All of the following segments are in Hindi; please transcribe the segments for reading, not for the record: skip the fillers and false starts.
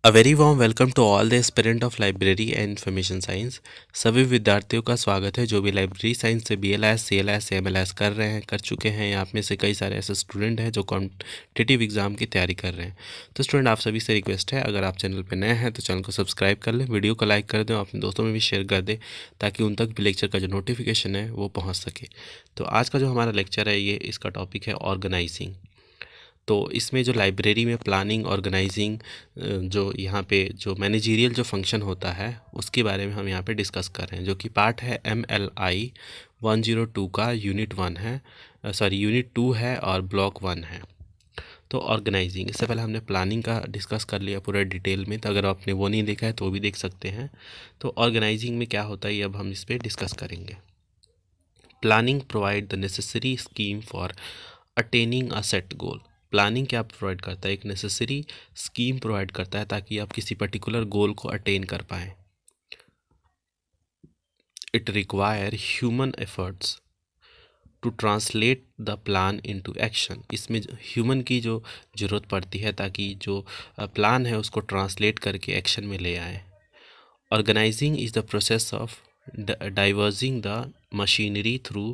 A very warm welcome to all the aspirant of library and information science. सभी विद्यार्थियों का स्वागत है जो भी लाइब्रेरी साइंस से BLS CLS MLS कर रहे हैं, कर चुके हैं। आप में से कई सारे ऐसे स्टूडेंट हैं जो कॉम्पिटिटिव एग्जाम की तैयारी कर रहे हैं। तो स्टूडेंट, आप सभी से रिक्वेस्ट है, अगर आप चैनल पर नए हैं तो चैनल को सब्सक्राइब कर लें, वीडियो को लाइक कर दें और अपने दोस्तों में भी शेयर कर दें ताकि उन तक भी लेक्चर का जो नोटिफिकेशन है वो पहुँच सके। तो आज का जो हमारा लेक्चर है, ये इसका टॉपिक है ऑर्गेनाइजिंग। तो इसमें जो लाइब्रेरी में प्लानिंग ऑर्गेनाइजिंग जो यहाँ पे जो मैनेजरियल जो फंक्शन होता है उसके बारे में हम यहाँ पे डिस्कस कर रहे हैं, जो कि पार्ट है MLI 102 का यूनिट 1 है, सॉरी यूनिट 2 है और ब्लॉक 1 है। तो ऑर्गेनाइजिंग, इससे पहले हमने प्लानिंग का डिस्कस कर लिया पूरा डिटेल में, तो अगर आपने वो नहीं देखा है तो वो भी देख सकते हैं। तो ऑर्गेनाइजिंग में क्या होता है ये अब हम इस पर डिस्कस करेंगे। Planning provide the necessary scheme for attaining a set goal. Planning क्या प्रोवाइड करता है? एक नेसेसरी स्कीम प्रोवाइड करता है ताकि आप किसी पर्टिकुलर गोल को अटेन कर पाएँ। It require human efforts to translate the plan into action. इसमें ह्यूमन की जो ज़रूरत पड़ती है ताकि जो प्लान है उसको ट्रांसलेट करके एक्शन में ले आए। Organizing is the process of diverging the machinery through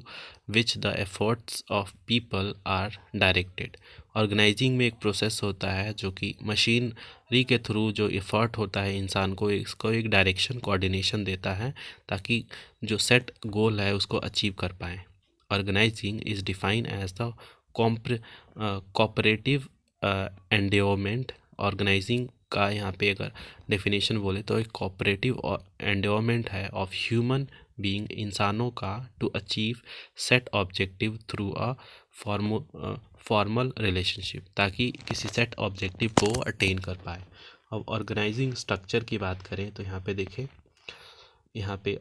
which the efforts of people are directed। Organising में एक प्रोसेस होता है जो कि मशीनरी के थ्रू जो एफर्ट होता है इंसान को, इसको एक डायरेक्शन कोऑर्डिनेशन देता है ताकि जो सेट गोल है उसको अचीव कर पाए। Organising is defined as the cooperative endeavourment. Organising का यहाँ पे अगर डेफिनेशन बोले तो एक कोऑपरेटिव एंडावरमेंट है ऑफ ह्यूमन बीइंग, इंसानों का, to achieve set objective through a formal relationship, ताकि किसी सेट ऑब्जेक्टिव को अटेन कर पाए। अब ऑर्गेनाइजिंग स्ट्रक्चर की बात करें तो यहाँ पे देखें, यहाँ पे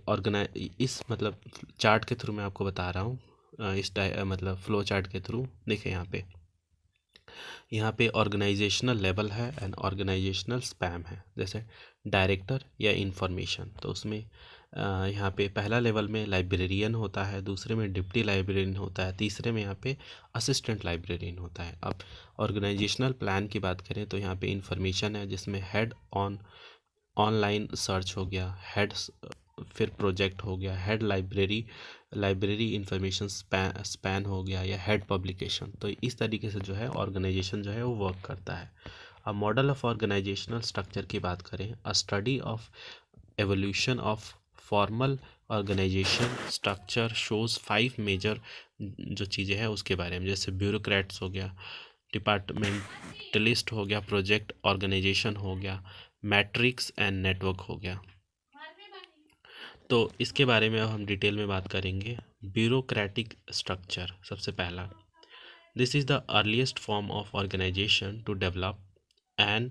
इस मतलब चार्ट के थ्रू मैं आपको बता रहा हूँ, मतलब फ्लो चार्ट के थ्रू देखें। यहाँ पे ऑर्गेनाइजेशनल लेवल है एंड ऑर्गेनाइजेशनल स्पैम है। जैसे डायरेक्टर या इंफॉर्मेशन, तो उसमें यहाँ पे पहला लेवल में लाइब्रेरियन होता है, दूसरे में डिप्टी लाइब्रेरियन होता है, तीसरे में यहाँ पे असिस्टेंट लाइब्रेरियन होता है। अब ऑर्गेनाइजेशनल प्लान की बात करें तो यहाँ पे इंफॉर्मेशन है जिसमें हेड ऑनलाइन सर्च हो गया, हेड फिर प्रोजेक्ट हो गया, हेड लाइब्रेरी इंफॉर्मेशन स्पैन हो गया, या हेड पब्लिकेशन। तो इस तरीके से जो है ऑर्गेनाइजेशन जो है वो वर्क करता है। अब मॉडल ऑफ ऑर्गेनाइजेशनल स्ट्रक्चर की बात करें, a study of evolution of formal organisation structure shows 5 major जो चीज़ें हैं उसके बारे में। जैसे ब्यूरोक्रेट्स हो गया, डिपार्टमेंटलिस्ट हो गया, प्रोजेक्ट ऑर्गेनाइजेशन हो गया, मैट्रिक्स एंड नेटवर्क हो गया। तो इसके बारे में अब हम डिटेल में बात करेंगे। ब्यूरोक्रेटिक स्ट्रक्चर सबसे पहला, this is the earliest form of organisation to develop and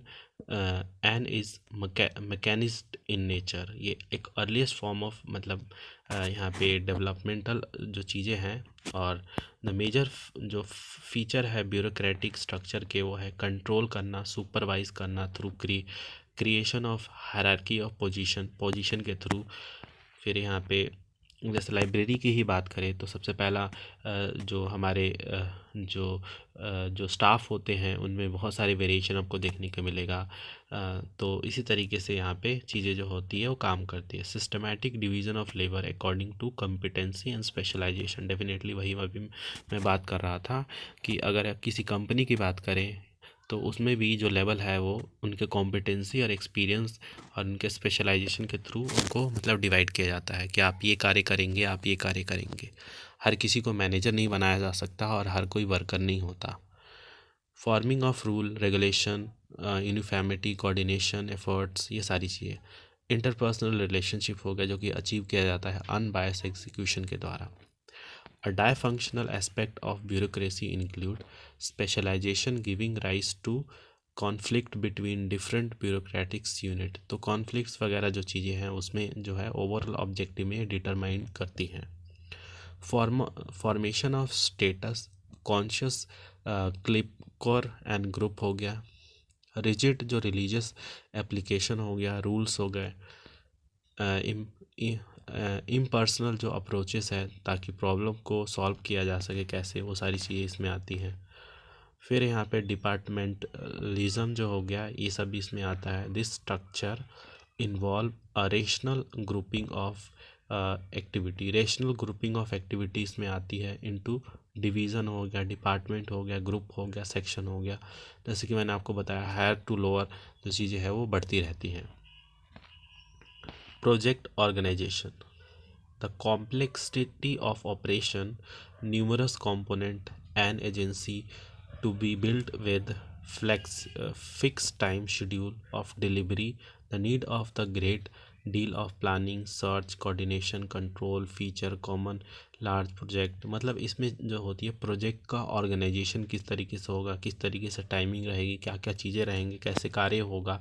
and is mechanised in nature. ये एक अर्लीस्ट फॉर्म ऑफ मतलब यहाँ पे डेवलपमेंटल जो चीज़ें हैं। और द मेजर जो फीचर है ब्यूरोक्रेटिक स्ट्रक्चर के वो है कंट्रोल करना, सुपरवाइज करना through creation of hierarchy of position के थ्रू। फिर यहाँ पे जैसे लाइब्रेरी की ही बात करें तो सबसे पहला जो हमारे जो स्टाफ होते हैं उनमें बहुत सारे वेरिएशन आपको देखने को मिलेगा। तो इसी तरीके से यहाँ पे चीज़ें जो होती है वो काम करती है। Systematic division of labour according to competency and specialisation, definitely वही अभी मैं बात कर रहा था कि अगर आप किसी कंपनी की बात करें तो उसमें भी जो लेवल है वो उनके कॉम्पिटेंसी और एक्सपीरियंस और उनके स्पेशलाइजेशन के थ्रू उनको मतलब डिवाइड किया जाता है कि आप ये कार्य करेंगे, आप ये कार्य करेंगे। हर किसी को मैनेजर नहीं बनाया जा सकता और हर कोई वर्कर नहीं होता। Forming of rule regulation, uniformity, coordination efforts, ये सारी चीज़ें। इंटरपर्सनल रिलेशनशिप हो गया जो कि अचीव किया जाता है अनबायस एग्जीक्यूशन के द्वारा। A dysfunctional aspect of bureaucracy include specialization giving rise to conflict between different bureaucratic unit। तो conflicts वगैरह जो चीज़ें हैं उसमें जो है ओवरऑल ऑब्जेक्टिव में डिटरमाइन करती हैं। Formation of status conscious clipper and group हो गया। रिजिड जो रिलीजियस एप्लीकेशन हो गया, रूल्स हो गए। इम्पर्सनल जो अप्रोचेस है ताकि प्रॉब्लम को सॉल्व किया जा सके कैसे, वो सारी चीज़ें इसमें आती हैं। फिर यहाँ पे डिपार्टमेंटलिज्म जो हो गया, ये सब इसमें आता है। This structure involve a rational grouping of activity. Rational grouping of activities में आती है इनटू डिवीज़न हो गया, डिपार्टमेंट हो गया, ग्रुप हो गया, सेक्शन हो गया। जैसे कि मैंने आपको बताया, हायर टू लोअर जो चीज़ें हैं वो बढ़ती रहती हैं। Project organisation, the complexity of operation, numerous component and agency to be built with fixed time schedule of delivery, the need of the great deal of planning, search, coordination, control, feature, common large project. मतलब इसमें जो होती है प्रोजेक्ट का ऑर्गेनाइजेशन किस तरीके से होगा, किस तरीके से टाइमिंग रहेगी, क्या क्या चीज़ें रहेंगी, कैसे कार्य होगा,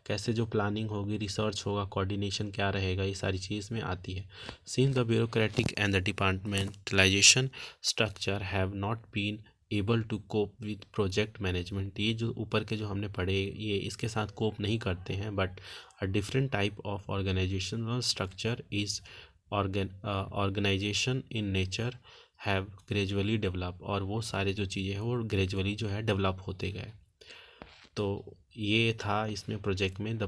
कैसे जो प्लानिंग होगी, रिसर्च होगा, कोऑर्डिनेशन क्या रहेगा, ये सारी चीज़ में आती है। Since the bureaucratic and the departmentalisation structure have not been able to cope with project management, ये जो ऊपर के जो हमने पढ़े ये इसके साथ कोप नहीं करते हैं, but a different type of organisational structure is organisation in nature have gradually develop, और वो सारे जो चीज़ें हैं वो ग्रेजुअली जो है डेवलप होते गए। तो ये था इसमें प्रोजेक्ट में। The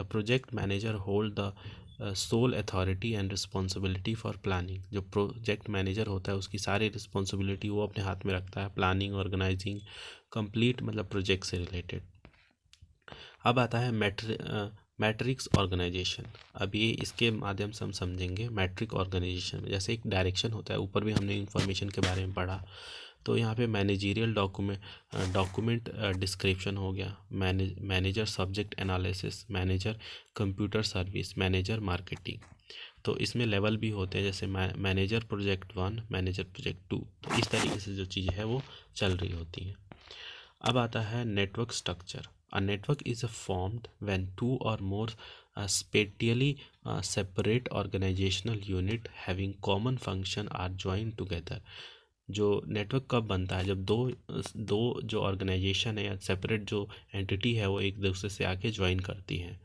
project manager hold the soul authority and responsibility for planning. जो प्रोजेक्ट मैनेजर होता है उसकी सारी रिस्पॉन्सिबिलिटी वो अपने हाथ में रखता है, प्लानिंग, ऑर्गेनाइजिंग, कंप्लीट मतलब प्रोजेक्ट से रिलेटेड। अब आता है मैट्रिक्स ऑर्गेनाइजेशन। अब ये इसके माध्यम से हम समझेंगे मैट्रिक ऑर्गेनाइजेशन में। जैसे एक डायरेक्शन होता है, ऊपर भी हमने इंफॉर्मेशन के बारे में पढ़ा, तो यहाँ पे मैनेजरियल डॉक्यूमेंट डिस्क्रिप्शन हो गया, manager subject analysis, manager computer service, manager marketing. तो इसमें लेवल भी होते हैं, जैसे मैनेजर प्रोजेक्ट 1, मैनेजर प्रोजेक्ट 2। तो इस तरीके से जो चीज़ें हैं वो चल रही होती हैं। अब आता है network structure. A network is formed when two और more spatially separate organisational unit having common function are join together. जो नेटवर्क कब बनता है, जब दो जो ऑर्गेनाइजेशन है या सेपरेट जो एंटिटी है वो एक दूसरे से आके ज्वाइन करती हैं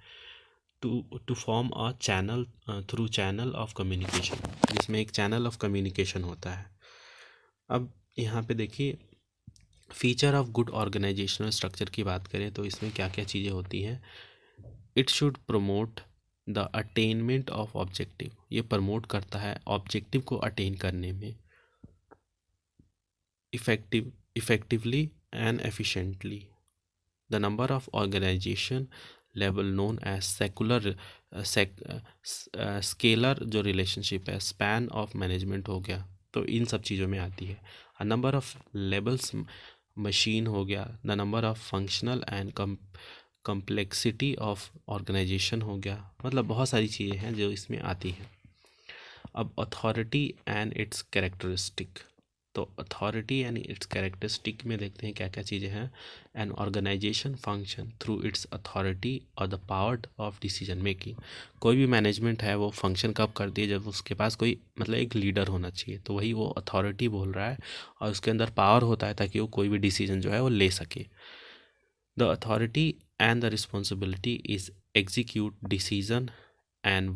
to form a channel through channel of communication, जिसमें एक चैनल ऑफ कम्युनिकेशन होता है। अब यहाँ पे देखिए feature of good organisational structure की बात करें तो इसमें क्या क्या चीज़ें होती हैं। It should promote the attainment of objective, ये प्रमोट करता है ऑब्जेक्टिव को अटेन करने में effectively and efficiently. The number of organization level known as scalar जो relationship है, span of management हो गया, तो इन सब चीज़ों में आती है। A number of levels machine हो गया, the number of functional and complexity of organization हो गया, मतलब बहुत सारी चीज़ें हैं जो इसमें आती हैं। अब अथॉरिटी एंड इट्स कैरेक्टरिस्टिक, तो अथॉरिटी एंड इट्स कैरेक्टरिस्टिक में देखते हैं क्या क्या चीज़ें हैं। An organisation function through its authority और the power of decision making. कोई भी मैनेजमेंट है वो फंक्शन कब करती है, जब उसके पास कोई मतलब एक लीडर होना चाहिए, तो वही वो अथॉरिटी बोल रहा है, और उसके अंदर पावर होता है ताकि वो कोई भी डिसीजन जो है वो ले सके। The authority and the responsibility is execute decision and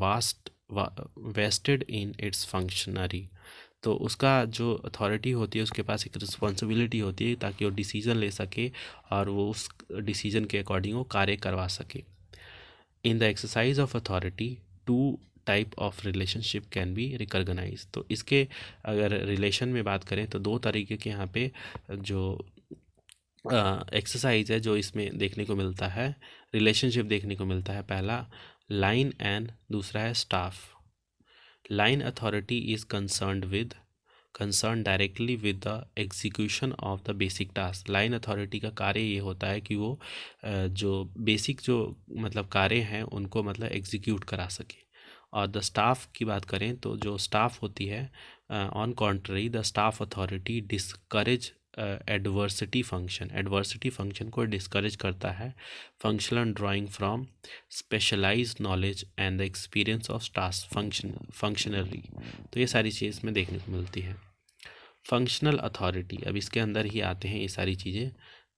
vested in its functionary. तो उसका जो अथॉरिटी होती है उसके पास एक रिस्पॉन्सिबिलिटी होती है ताकि वो डिसीज़न ले सके और वो उस डिसीज़न के अकॉर्डिंग वो कार्य करवा सके। In the exercise of authority two type of relationship can be recognise. तो इसके अगर रिलेशन में बात करें तो दो तरीके के यहाँ पे जो एक्सरसाइज है जो इसमें देखने को मिलता है, रिलेशनशिप देखने को मिलता है। पहला लाइन एंड दूसरा है staff. Line authority is concern directly with the execution of the basic task. Line authority का कार्य ये होता है कि वो जो बेसिक जो मतलब कार्य हैं उनको मतलब एग्जीक्यूट करा सके। और द स्टाफ की बात करें तो जो स्टाफ होती है, on contrary the staff authority discourage adversity function को डिस्करेज करता है। Functional drawing from specialised knowledge and the experience of task functionary. तो ये सारी चीज़ में देखने को मिलती है। फंक्शनल अथॉरिटी, अब इसके अंदर ही आते हैं ये सारी चीज़ें।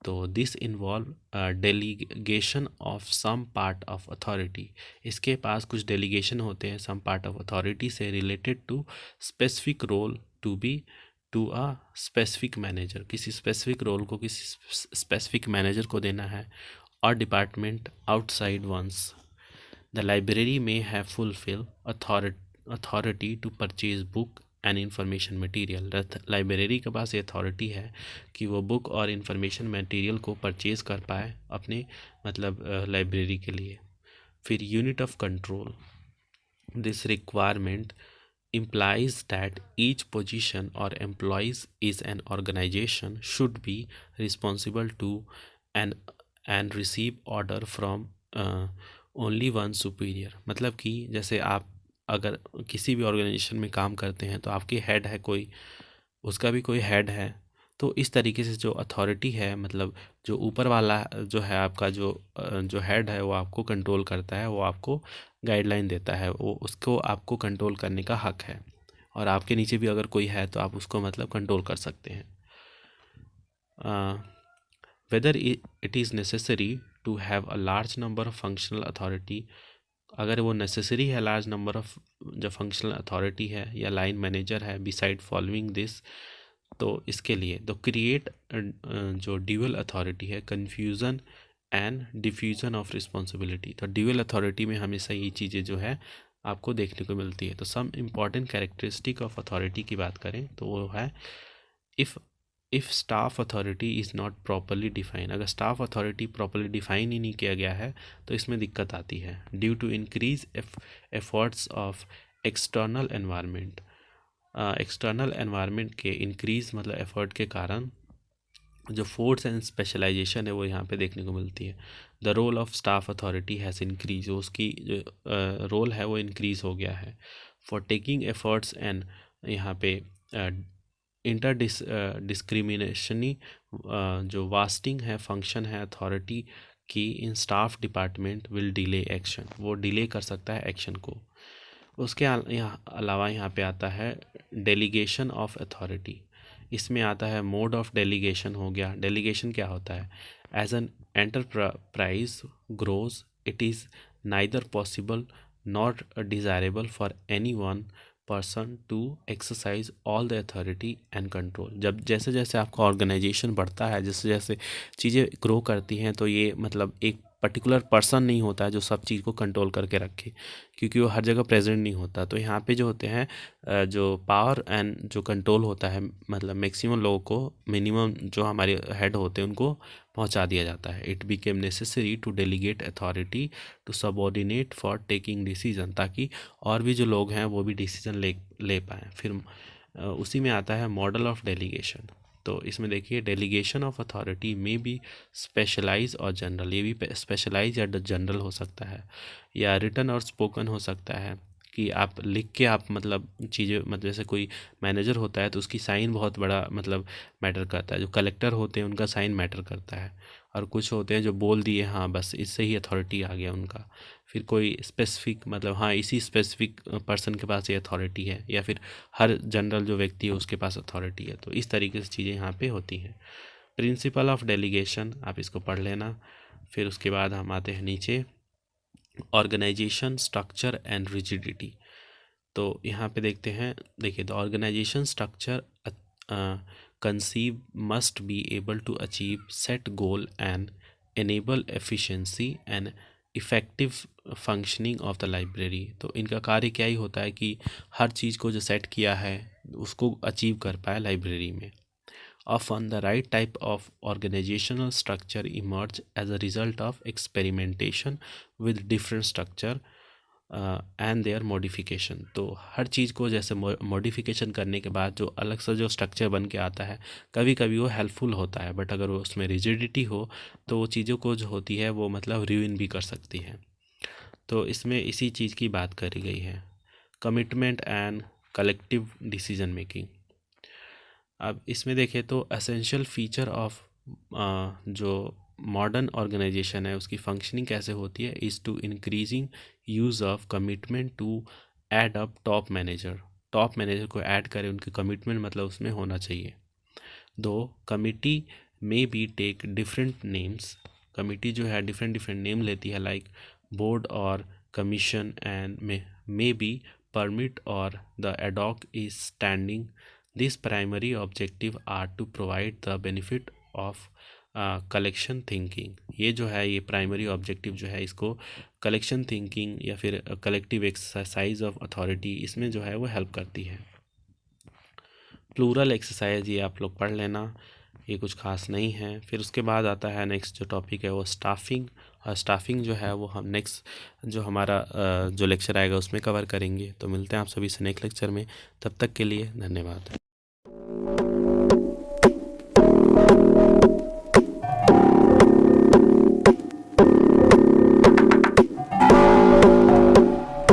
तो this involve delegation of some part of authority, इसके पास कुछ डेलीगेशन होते हैं सम पार्ट ऑफ अथॉरिटी से related to specific role to to a specific manager, किसी स्पेसिफिक रोल को किसी स्पेसिफिक मैनेजर को देना है, और department outside ones. The library में have fulfil authority to purchase book and information material. Library के पास ये अथॉरिटी है कि वो बुक और इंफॉर्मेशन मटेरियल को परचेज कर पाए अपने मतलब लाइब्रेरी के लिए। फिर unit of control, this requirement implies that each position or employees is an organization should be responsible to and receive order from only one superior। मतलब कि जैसे आप अगर किसी भी ऑर्गेनाइजेशन में काम करते हैं तो आपके हेड है कोई, उसका भी कोई हेड है, तो इस तरीके से जो अथॉरिटी है मतलब जो ऊपर वाला जो है आपका जो हेड है वो आपको कंट्रोल करता है, वो आपको गाइडलाइन देता है, वो उसको आपको कंट्रोल करने का हक है। और आपके नीचे भी अगर कोई है तो आप उसको मतलब कंट्रोल कर सकते हैं। Whether it is necessary to have a large number of functional authority, अगर वो नेसेसरी है लार्ज नंबर ऑफ जो फंक्शनल अथॉरिटी है या लाइन मैनेजर है बिसाइड फॉलोइंग दिस, तो इसके लिए तो क्रिएट जो ड्यूअल अथॉरिटी है confusion and diffusion of responsibility. तो ड्यूअल अथॉरिटी में हमेशा ये चीज़ें जो है आपको देखने को मिलती है। तो some important characteristic of authority की बात करें तो वो है if staff authority is not properly define, अगर स्टाफ अथॉरिटी प्रॉपरली डिफाइन ही नहीं किया गया है तो इसमें दिक्कत आती है। Due to increase efforts of external environment, external environment के इंक्रीज मतलब एफर्ट के कारण जो फोर्स एंड स्पेशलाइजेशन है वो यहाँ पे देखने को मिलती है। The role of staff authority has increase, उसकी जो रोल है वो इंक्रीज हो गया है। फॉर टेकिंग एफर्ट्स एंड यहाँ पे इंटर डिस्क्रिमिनेशनी जो वास्टिंग है फंक्शन है अथॉरिटी की in staff department will delay action, वो डिले कर सकता है एक्शन को। उसके अलावा यहाँ पे आता है डेलीगेशन ऑफ अथॉरिटी, इसमें आता है मोड ऑफ डेलीगेशन हो गया। डेलीगेशन क्या होता है? As an enterprise grows it is neither possible not desirable for any one person to exercise all the authority and control. जब जैसे जैसे आपका ऑर्गेनाइजेशन बढ़ता है, जैसे जैसे चीज़ें ग्रो करती हैं, तो ये मतलब एक पर्टिकुलर पर्सन नहीं होता है जो सब चीज़ को कंट्रोल करके रखे, क्योंकि वो हर जगह प्रेजेंट नहीं होता। तो यहाँ पे जो होते हैं जो पावर एंड जो कंट्रोल होता है मतलब मैक्सिमम लोगों को मिनिमम जो हमारे हेड होते हैं उनको पहुँचा दिया जाता है। It became necessary to delegate authority to subordinate for taking decision, ताकि और भी जो लोग हैं वो भी डिसीजन ले पाएँ। फिर उसी में आता है मॉडल ऑफ डेलीगेशन। तो इसमें देखिए डेलीगेशन ऑफ अथॉरिटी में भी स्पेशलाइज और जनरल, ये भी स्पेशलाइज या जनरल हो सकता है, या रिटन और स्पोकन हो सकता है कि आप लिख के आप मतलब चीज़ें मतलब जैसे कोई मैनेजर होता है तो उसकी साइन बहुत बड़ा मतलब मैटर करता है, जो कलेक्टर होते हैं उनका साइन मैटर करता है, और कुछ होते हैं जो बोल दिए हाँ बस इससे ही अथॉरिटी आ गया उनका। फिर कोई स्पेसिफिक मतलब हाँ इसी स्पेसिफिक पर्सन के पास ये अथॉरिटी है, या फिर हर जनरल जो व्यक्ति है उसके पास अथॉरिटी है। तो इस तरीके से चीज़ें यहाँ पे होती हैं। प्रिंसिपल ऑफ डेलीगेशन आप इसको पढ़ लेना। फिर उसके बाद हम आते हैं नीचे ऑर्गेनाइजेशन स्ट्रक्चर एंड रिजिडिटी। तो यहाँ पे देखते हैं, देखिए the organisation structure conceive must be able to achieve set goal and enable efficiency and effective functioning of the library। तो इनका कार्य क्या ही होता है कि हर चीज़ को जो सेट किया है उसको अचीव कर पाए लाइब्रेरी में। Often the right type of organizational structure emerge as a result of experimentation with different structure and their modification. तो हर चीज़ को जैसे मॉडिफिकेशन करने के बाद जो अलग सा जो स्ट्रक्चर बन के आता है, कभी कभी वो हेल्पफुल होता है, बट अगर वो उसमें रिजिडिटी हो तो वो चीज़ों को जो होती है वो मतलब रिविन भी कर सकती है। तो इसमें इसी चीज़ की बात करी गई है। Commitment and collective decision making. अब इसमें देखें तो एसेंशियल फीचर ऑफ जो मॉडर्न ऑर्गेनाइजेशन है उसकी फंक्शनिंग कैसे होती है, is to increasing use of commitment to add up top manager. Top manager को ऐड करें, उनकी कमिटमेंट मतलब उसमें होना चाहिए। दो कमिटी में be take different names, committee जो है डिफरेंट डिफरेंट नेम लेती है, लाइक बोर्ड और commission and may be permit और the ad hoc is standing this primary objective are to provide the benefit of collection thinking. ये जो है ये प्राइमरी ऑब्जेक्टिव जो है इसको कलेक्शन थिंकिंग या फिर कलेक्टिव एक्सरसाइज ऑफ अथॉरिटी इसमें जो है वो हेल्प करती है। प्लूरल एक्सरसाइज ये आप लोग पढ़ लेना, ये कुछ खास नहीं है। फिर उसके बाद आता है नेक्स्ट जो टॉपिक है वो स्टाफिंग, और स्टाफिंग जो है वो हम नेक्स्ट जो हमारा जो लेक्चर आएगा उसमें कवर करेंगे। तो मिलते हैं आप सभी से नेक्स्ट लेक्चर में, तब तक के लिए धन्यवाद।